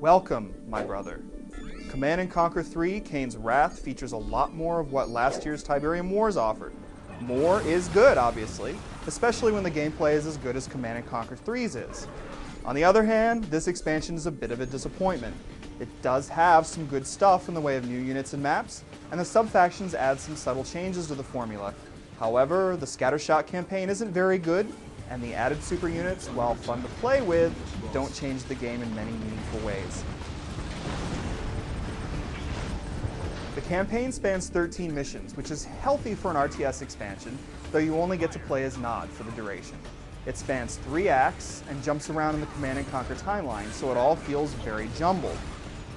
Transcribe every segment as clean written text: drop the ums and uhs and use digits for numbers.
Welcome, my brother. Command & Conquer 3, Kane's Wrath features a lot more of what last year's Tiberium Wars offered. More is good, obviously, especially when the gameplay is as good as Command & Conquer 3's is. On the other hand, this expansion is a bit of a disappointment. It does have some good stuff in the way of new units and maps, and the sub-factions add some subtle changes to the formula. However, the Scattershot campaign isn't very good, and the added super units, while fun to play with, don't change the game in many meaningful ways. The campaign spans 13 missions, which is healthy for an RTS expansion, though you only get to play as Nod for the duration. It spans 3 acts and jumps around in the Command & Conquer timeline, so it all feels very jumbled.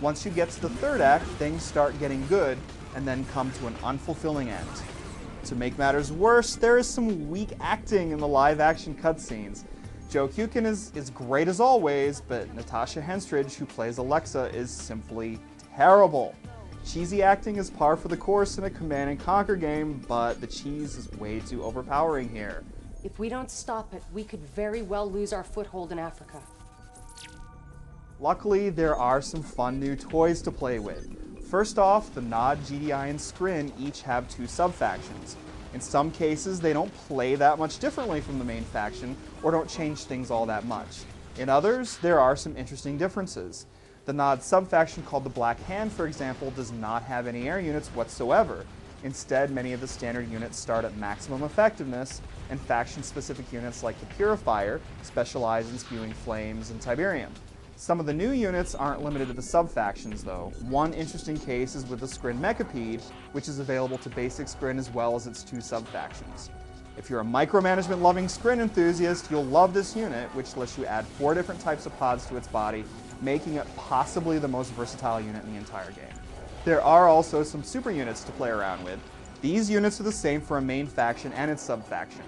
Once you get to the 3rd act, things start getting good, and then come to an unfulfilling end. To make matters worse, there is some weak acting in the live-action cutscenes. Joe Kukin is great as always, but Natasha Henstridge, who plays Alexa, is simply terrible. Cheesy acting is par for the course in a Command & Conquer game, but the cheese is way too overpowering here. If we don't stop it, we could very well lose our foothold in Africa. Luckily, there are some fun new toys to play with. First off, the Nod, GDI, and Skrin each have 2 sub-factions. In some cases, they don't play that much differently from the main faction, or don't change things all that much. In others, there are some interesting differences. The Nod sub-faction called the Black Hand, for example, does not have any air units whatsoever. Instead, many of the standard units start at maximum effectiveness, and faction-specific units like the Purifier specialize in spewing flames and Tiberium. Some of the new units aren't limited to the sub-factions, though. One interesting case is with the Skrin Mechapede, which is available to basic Skrin as well as its 2 sub-factions. If you're a micromanagement-loving Skrin enthusiast, you'll love this unit, which lets you add 4 different types of pods to its body, making it possibly the most versatile unit in the entire game. There are also some super units to play around with. These units are the same for a main faction and its sub-faction.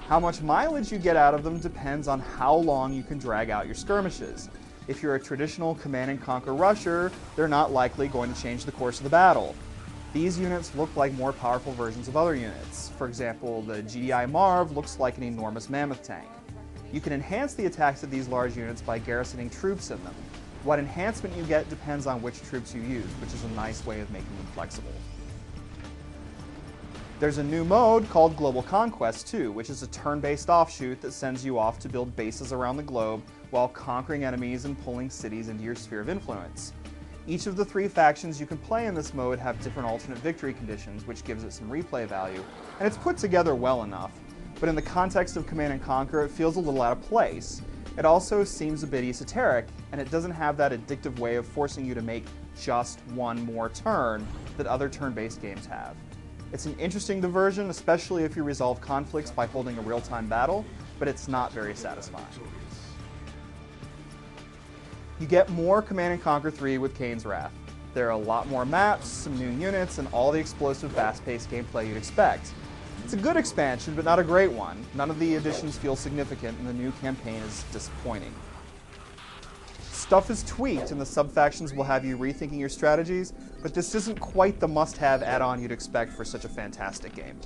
How much mileage you get out of them depends on how long you can drag out your skirmishes. If you're a traditional Command & Conquer rusher, they're not likely going to change the course of the battle. These units look like more powerful versions of other units. For example, the GDI Marv looks like an enormous mammoth tank. You can enhance the attacks of these large units by garrisoning troops in them. What enhancement you get depends on which troops you use, which is a nice way of making them flexible. There's a new mode called Global Conquest too, which is a turn-based offshoot that sends you off to build bases around the globe while conquering enemies and pulling cities into your sphere of influence. Each of the 3 factions you can play in this mode have different alternate victory conditions, which gives it some replay value, and it's put together well enough. But in the context of Command & Conquer, it feels a little out of place. It also seems a bit esoteric, and it doesn't have that addictive way of forcing you to make just one more turn that other turn-based games have. It's an interesting diversion, especially if you resolve conflicts by holding a real-time battle, but it's not very satisfying. You get more Command & Conquer 3 with Kane's Wrath. There are a lot more maps, some new units, and all the explosive, fast-paced gameplay you'd expect. It's a good expansion, but not a great one. None of the additions feel significant, and the new campaign is disappointing. Stuff is tweaked, and the sub-factions will have you rethinking your strategies, but this isn't quite the must-have add-on you'd expect for such a fantastic game.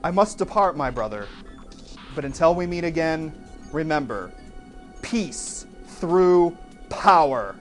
I must depart, my brother, but until we meet again, remember, peace through power.